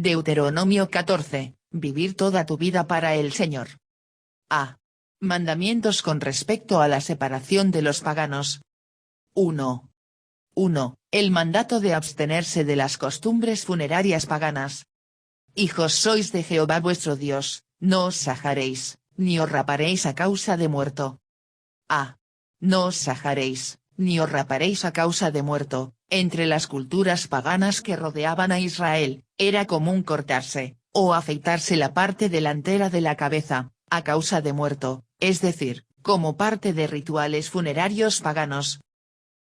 Deuteronomio 14, vivir toda tu vida para el Señor. A. Mandamientos con respecto a la separación de los paganos. 1. El mandato de abstenerse de las costumbres funerarias paganas. Hijos sois de Jehová vuestro Dios, no os sajaréis, ni os raparéis a causa de muerto. A. No os sajaréis, ni os raparéis a causa de muerto. Entre las culturas paganas que rodeaban a Israel, era común cortarse, o afeitarse la parte delantera de la cabeza, a causa de muerto, es decir, como parte de rituales funerarios paganos.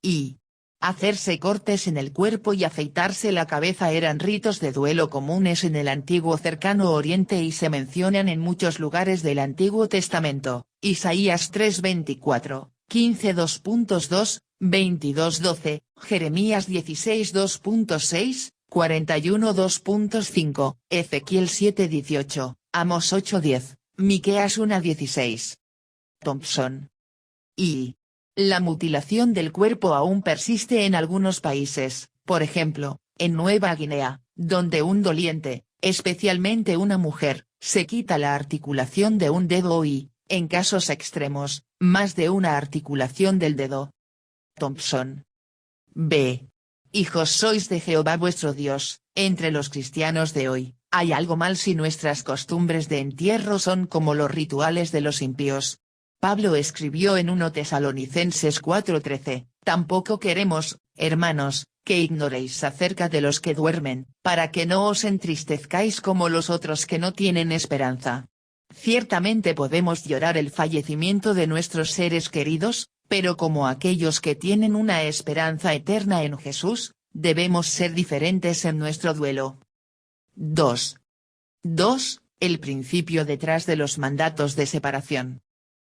Y hacerse cortes en el cuerpo y afeitarse la cabeza eran ritos de duelo comunes en el antiguo Cercano Oriente y se mencionan en muchos lugares del Antiguo Testamento, Isaías 3:24, 15 2.2, 22:12, Jeremías 16 2.6, 41 2.5, Ezequiel 7:18, Amos 8:10, Miqueas 1:16. Thompson. Y la mutilación del cuerpo aún persiste en algunos países, por ejemplo, en Nueva Guinea, donde un doliente, especialmente una mujer, se quita la articulación de un dedo y, en casos extremos, más de una articulación del dedo. Thompson. B. Hijos sois de Jehová vuestro Dios. Entre los cristianos de hoy, hay algo mal si nuestras costumbres de entierro son como los rituales de los impíos. Pablo escribió en 1 Tesalonicenses 4:13, tampoco queremos, hermanos, que ignoréis acerca de los que duermen, para que no os entristezcáis como los otros que no tienen esperanza. Ciertamente podemos llorar el fallecimiento de nuestros seres queridos, pero como aquellos que tienen una esperanza eterna en Jesús, debemos ser diferentes en nuestro duelo. 2. El principio detrás de los mandatos de separación.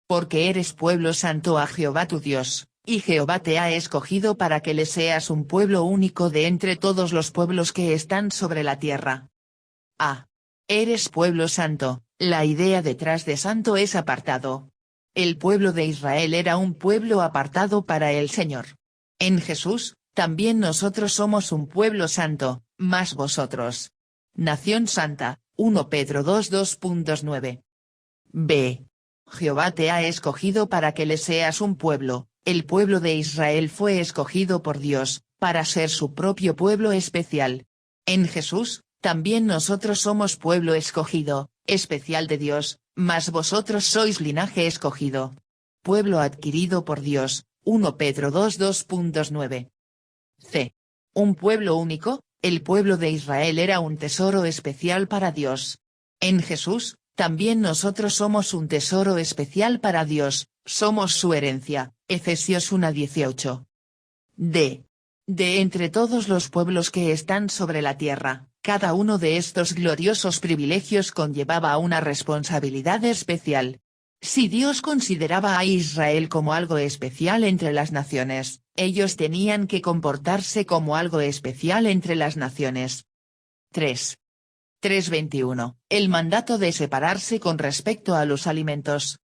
Porque eres pueblo santo a Jehová tu Dios, y Jehová te ha escogido para que le seas un pueblo único de entre todos los pueblos que están sobre la tierra. A. Eres pueblo santo, la idea detrás de santo es apartado. El pueblo de Israel era un pueblo apartado para el Señor. En Jesús, también nosotros somos un pueblo santo, más vosotros. Nación santa, 1 Pedro 2:2.9. B. Jehová te ha escogido para que le seas un pueblo. El pueblo de Israel fue escogido por Dios, para ser su propio pueblo especial. En Jesús, también nosotros somos pueblo escogido, especial de Dios, mas vosotros sois linaje escogido. Pueblo adquirido por Dios, 1 Pedro 2:2.9. C. Un pueblo único, el pueblo de Israel era un tesoro especial para Dios. En Jesús, también nosotros somos un tesoro especial para Dios, somos su herencia, Efesios 1:18. D. De entre todos los pueblos que están sobre la tierra, cada uno de estos gloriosos privilegios conllevaba una responsabilidad especial. Si Dios consideraba a Israel como algo especial entre las naciones, ellos tenían que comportarse como algo especial entre las naciones. 3:21. El mandato de separarse con respecto a los alimentos.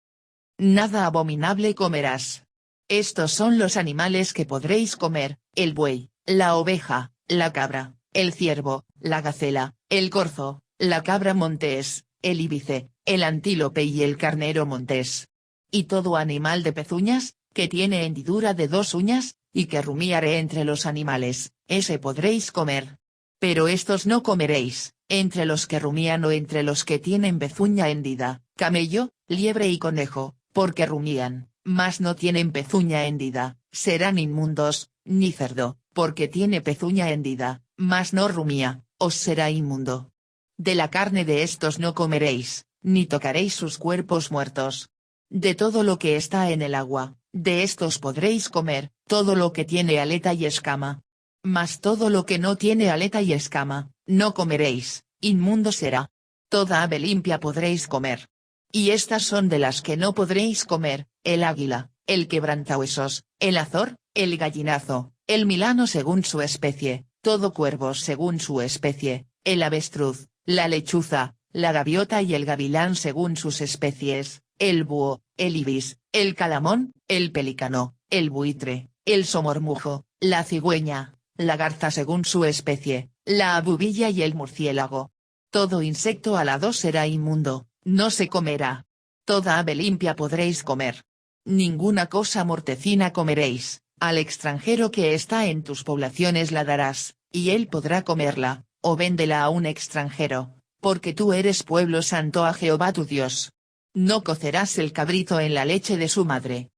Nada abominable comerás. Estos son los animales que podréis comer: el buey, la oveja, la cabra, el ciervo, la gacela, el corzo, la cabra montés, el íbice, el antílope y el carnero montés. Y todo animal de pezuñas, que tiene hendidura de 2 uñas, y que rumiare entre los animales, ese podréis comer. Pero estos no comeréis, entre los que rumían o entre los que tienen pezuña hendida, camello, liebre y conejo, porque rumían, mas no tienen pezuña hendida, serán inmundos, ni cerdo, porque tiene pezuña hendida, mas no rumía, os será inmundo. De la carne de estos no comeréis, ni tocaréis sus cuerpos muertos. De todo lo que está en el agua, de estos podréis comer, todo lo que tiene aleta y escama. Mas todo lo que no tiene aleta y escama, no comeréis, inmundo será. Toda ave limpia podréis comer. Y estas son de las que no podréis comer: el águila, el quebrantahuesos, el azor, el gallinazo, el milano según su especie, todo cuervo según su especie, el avestruz, la lechuza, la gaviota y el gavilán según sus especies, el búho, el ibis, el calamón, el pelícano, el buitre, el somormujo, la cigüeña, la garza según su especie, la abubilla y el murciélago, Todo insecto alado será inmundo, no se comerá. Toda ave limpia podréis comer. Ninguna cosa mortecina comeréis, al extranjero que está en tus poblaciones la darás, y él podrá comerla, o véndela a un extranjero, porque tú eres pueblo santo a Jehová tu Dios. No cocerás el cabrito en la leche de su madre.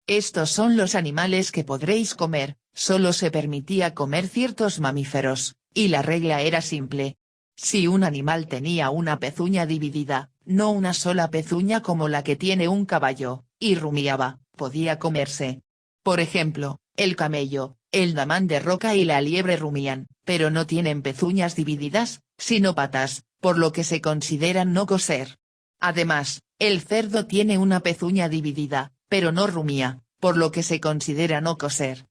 Estos son los animales que podréis comer. Solo se permitía comer ciertos mamíferos, y la regla era simple. Si un animal tenía una pezuña dividida, no una sola pezuña como la que tiene un caballo, y rumiaba, podía comerse. Por ejemplo, el camello, el damán de roca y la liebre rumían, pero no tienen pezuñas divididas, sino patas, por lo que se consideran no coser. Además, el cerdo tiene una pezuña dividida, pero no rumía, por lo que se considera no coser.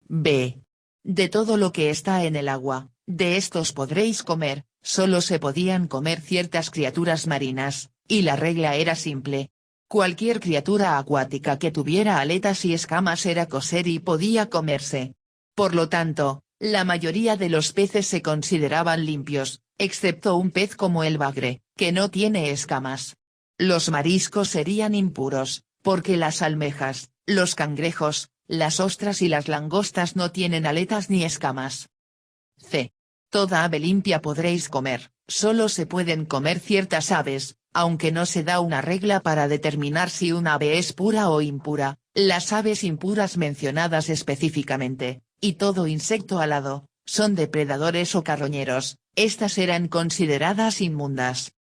B. De todo lo que está en el agua, de estos podréis comer. Solo se podían comer ciertas criaturas marinas, y la regla era simple. Cualquier criatura acuática que tuviera aletas y escamas era coser y podía comerse. Por lo tanto, la mayoría de los peces se consideraban limpios, excepto un pez como el bagre, que no tiene escamas. Los mariscos serían impuros, porque las almejas, los cangrejos, las ostras y las langostas no tienen aletas ni escamas. C. Toda ave limpia podréis comer. Solo se pueden comer ciertas aves, aunque no se da una regla para determinar si una ave es pura o impura. Las aves impuras mencionadas específicamente, y todo insecto alado, son depredadores o carroñeros. Estas eran consideradas inmundas.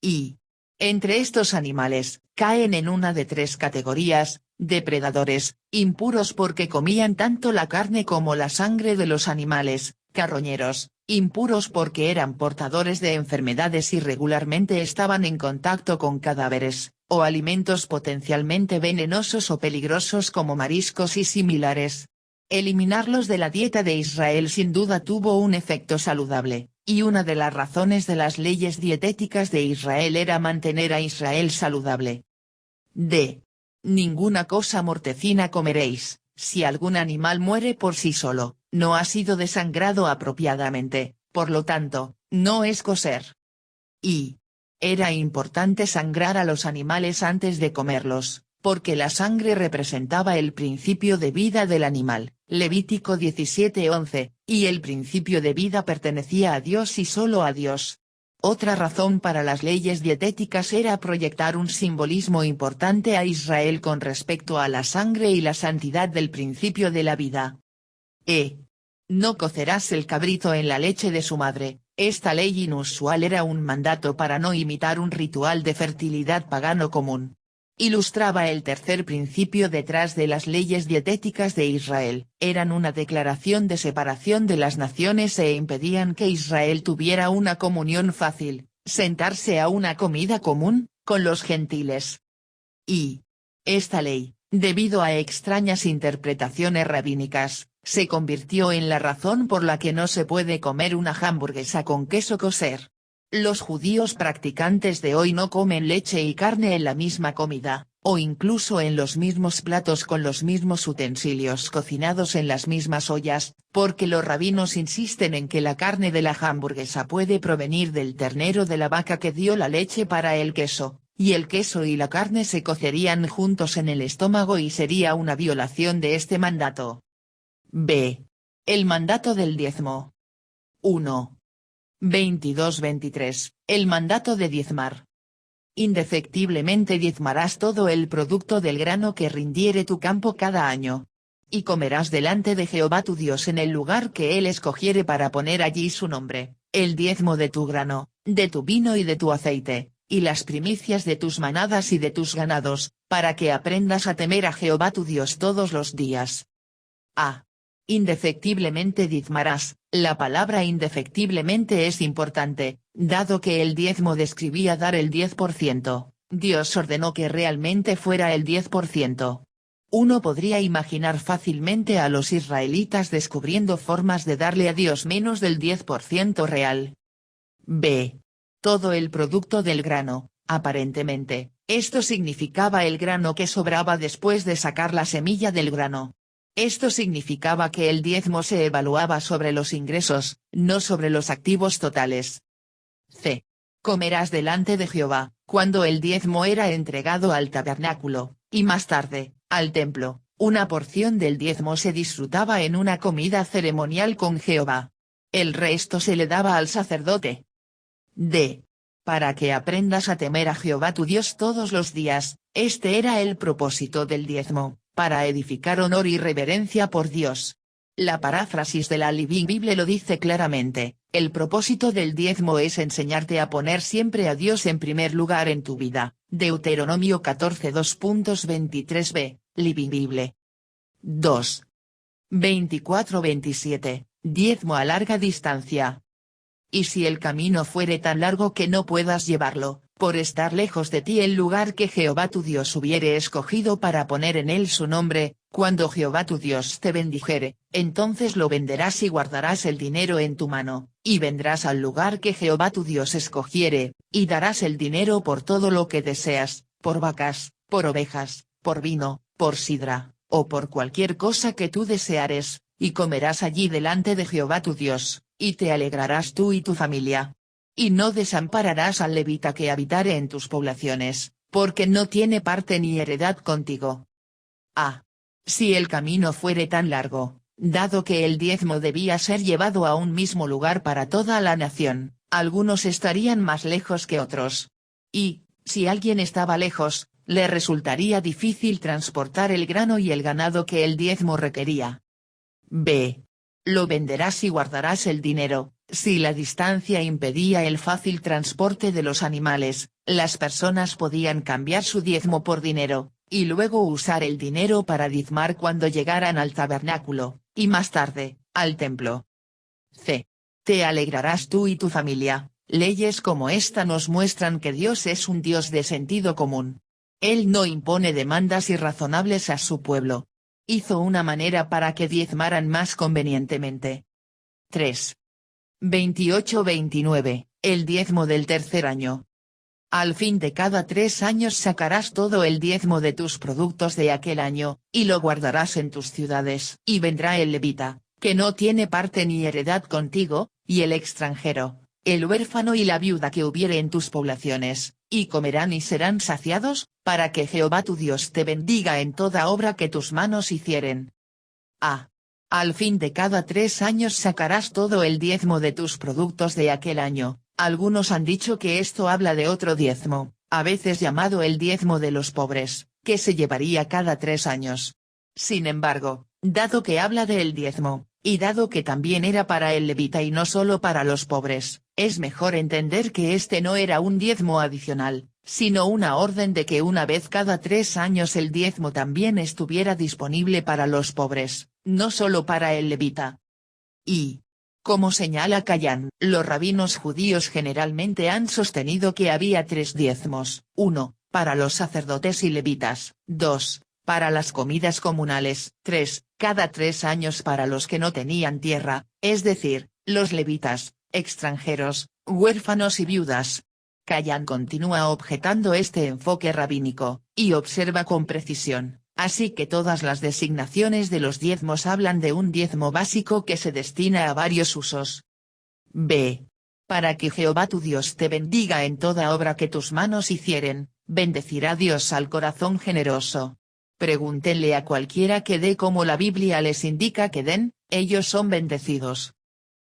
Y entre estos animales, caen en una de tres categorías: depredadores, impuros porque comían tanto la carne como la sangre de los animales; carroñeros, impuros porque eran portadores de enfermedades y regularmente estaban en contacto con cadáveres, o alimentos potencialmente venenosos o peligrosos como mariscos y similares. Eliminarlos de la dieta de Israel sin duda tuvo un efecto saludable, y una de las razones de las leyes dietéticas de Israel era mantener a Israel saludable. D. Ninguna cosa mortecina comeréis. Si algún animal muere por sí solo, no ha sido desangrado apropiadamente, por lo tanto, no es coser. Y era importante sangrar a los animales antes de comerlos, porque la sangre representaba el principio de vida del animal, Levítico 17:11, y el principio de vida pertenecía a Dios y solo a Dios. Otra razón para las leyes dietéticas era proyectar un simbolismo importante a Israel con respecto a la sangre y la santidad del principio de la vida. No cocerás el cabrito en la leche de su madre. Esta ley inusual era un mandato para no imitar un ritual de fertilidad pagano común. Ilustraba el tercer principio detrás de las leyes dietéticas de Israel. Eran una declaración de separación de las naciones e impedían que Israel tuviera una comunión fácil, sentarse a una comida común, con los gentiles. Y esta ley, debido a extrañas interpretaciones rabínicas, se convirtió en la razón por la que no se puede comer una hamburguesa con queso kosher. Los judíos practicantes de hoy no comen leche y carne en la misma comida, o incluso en los mismos platos con los mismos utensilios cocinados en las mismas ollas, porque los rabinos insisten en que la carne de la hamburguesa puede provenir del ternero de la vaca que dio la leche para el queso, y el queso y la carne se cocerían juntos en el estómago y sería una violación de este mandato. B. El mandato del diezmo. 1. 22-23, el mandato de diezmar. Indefectiblemente diezmarás todo el producto del grano que rindiere tu campo cada año. Y comerás delante de Jehová tu Dios en el lugar que él escogiere para poner allí su nombre, el diezmo de tu grano, de tu vino y de tu aceite, y las primicias de tus manadas y de tus ganados, para que aprendas a temer a Jehová tu Dios todos los días. Indefectiblemente diezmarás. La palabra indefectiblemente es importante, dado que el diezmo describía dar el 10%, Dios ordenó que realmente fuera el 10%. Uno podría imaginar fácilmente a los israelitas descubriendo formas de darle a Dios menos del 10% real. B. Todo el producto del grano, aparentemente, esto significaba el grano que sobraba después de sacar la semilla del grano. Esto significaba que el diezmo se evaluaba sobre los ingresos, no sobre los activos totales. C. Comerás delante de Jehová, cuando el diezmo era entregado al tabernáculo, y más tarde, al templo, una porción del diezmo se disfrutaba en una comida ceremonial con Jehová. El resto se le daba al sacerdote. D. Para que aprendas a temer a Jehová tu Dios todos los días, este era el propósito del diezmo, para edificar honor y reverencia por Dios. La paráfrasis de la Living Bible lo dice claramente, el propósito del diezmo es enseñarte a poner siempre a Dios en primer lugar en tu vida, Deuteronomio 14 2.23b, Living Bible. 2. 24-27, diezmo a larga distancia. Y si el camino fuere tan largo que no puedas llevarlo, por estar lejos de ti el lugar que Jehová tu Dios hubiere escogido para poner en él su nombre, cuando Jehová tu Dios te bendijere, entonces lo venderás y guardarás el dinero en tu mano, y vendrás al lugar que Jehová tu Dios escogiere, y darás el dinero por todo lo que deseas, por vacas, por ovejas, por vino, por sidra, o por cualquier cosa que tú deseares, y comerás allí delante de Jehová tu Dios, y te alegrarás tú y tu familia. Y no desampararás al levita que habitare en tus poblaciones, porque no tiene parte ni heredad contigo. A. Si el camino fuere tan largo, dado que el diezmo debía ser llevado a un mismo lugar para toda la nación, algunos estarían más lejos que otros. Y, si alguien estaba lejos, le resultaría difícil transportar el grano y el ganado que el diezmo requería. B. Lo venderás y guardarás el dinero. Si la distancia impedía el fácil transporte de los animales, las personas podían cambiar su diezmo por dinero, y luego usar el dinero para diezmar cuando llegaran al tabernáculo, y más tarde, al templo. C. Te alegrarás tú y tu familia. Leyes como esta nos muestran que Dios es un Dios de sentido común. Él no impone demandas irrazonables a su pueblo. Hizo una manera para que diezmaran más convenientemente. 3. 28-29, el diezmo del tercer año. Al fin de cada 3 años sacarás todo el diezmo de tus productos de aquel año, y lo guardarás en tus ciudades. Y vendrá el levita, que no tiene parte ni heredad contigo, y el extranjero, el huérfano y la viuda que hubiere en tus poblaciones, y comerán y serán saciados, para que Jehová tu Dios te bendiga en toda obra que tus manos hicieren. A. Al fin de cada 3 años sacarás todo el diezmo de tus productos de aquel año. Algunos han dicho que esto habla de otro diezmo, a veces llamado el diezmo de los pobres, que se llevaría cada 3 años. Sin embargo, dado que habla del diezmo, y dado que también era para el levita y no solo para los pobres, es mejor entender que este no era un diezmo adicional, sino una orden de que una vez cada 3 años el diezmo también estuviera disponible para los pobres, no solo para el levita. Y, como señala Kayan, los rabinos judíos generalmente han sostenido que había 3 diezmos, 1, para los sacerdotes y levitas, 2, para las comidas comunales, 3, cada 3 años para los que no tenían tierra, es decir, los levitas, extranjeros, huérfanos y viudas. Kayan continúa objetando este enfoque rabínico, y observa con precisión, así que todas las designaciones de los diezmos hablan de un diezmo básico que se destina a varios usos. B. Para que Jehová tu Dios te bendiga en toda obra que tus manos hicieren, bendecirá Dios al corazón generoso. Pregúntenle a cualquiera que dé como la Biblia les indica que den, ellos son bendecidos.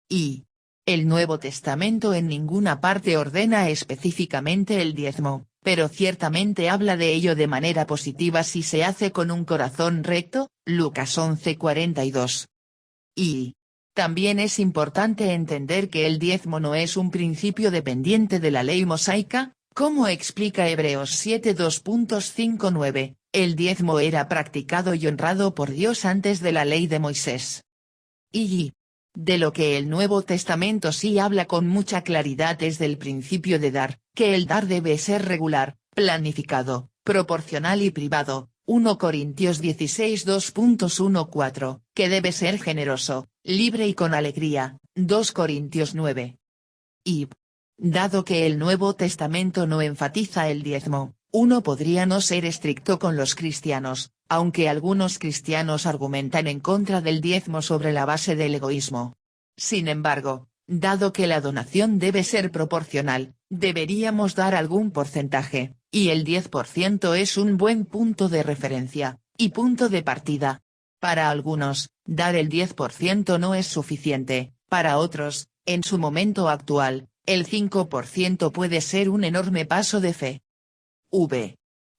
Y. El Nuevo Testamento en ninguna parte ordena específicamente el diezmo, pero ciertamente habla de ello de manera positiva si se hace con un corazón recto, Lucas 11:42. Y. También es importante entender que el diezmo no es un principio dependiente de la ley mosaica, como explica Hebreos 7:2.59, el diezmo era practicado y honrado por Dios antes de la ley de Moisés. Y. De lo que el Nuevo Testamento sí habla con mucha claridad es del principio de dar, que el dar debe ser regular, planificado, proporcional y privado, 1 Corintios 16 2.14, que debe ser generoso, libre y con alegría, 2 Corintios 9. Y, dado que el Nuevo Testamento no enfatiza el diezmo, uno podría no ser estricto con los cristianos, aunque algunos cristianos argumentan en contra del diezmo sobre la base del egoísmo. Sin embargo, Dado que la donación debe ser proporcional, deberíamos dar algún porcentaje, y el 10% es un buen punto de referencia, y punto de partida. Para algunos, dar el 10% no es suficiente, para otros, en su momento actual, el 5% puede ser un enorme paso de fe.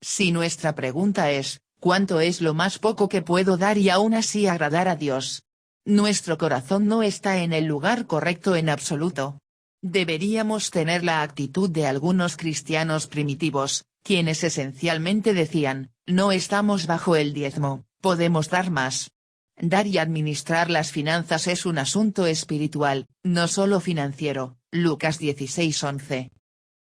Si nuestra pregunta es, ¿cuánto es lo más poco que puedo dar y aún así agradar a Dios? Nuestro corazón no está en el lugar correcto en absoluto. Deberíamos tener la actitud de algunos cristianos primitivos, quienes esencialmente decían, no estamos bajo el diezmo, podemos dar más. Dar y administrar las finanzas es un asunto espiritual, no solo financiero. Lucas 16:11.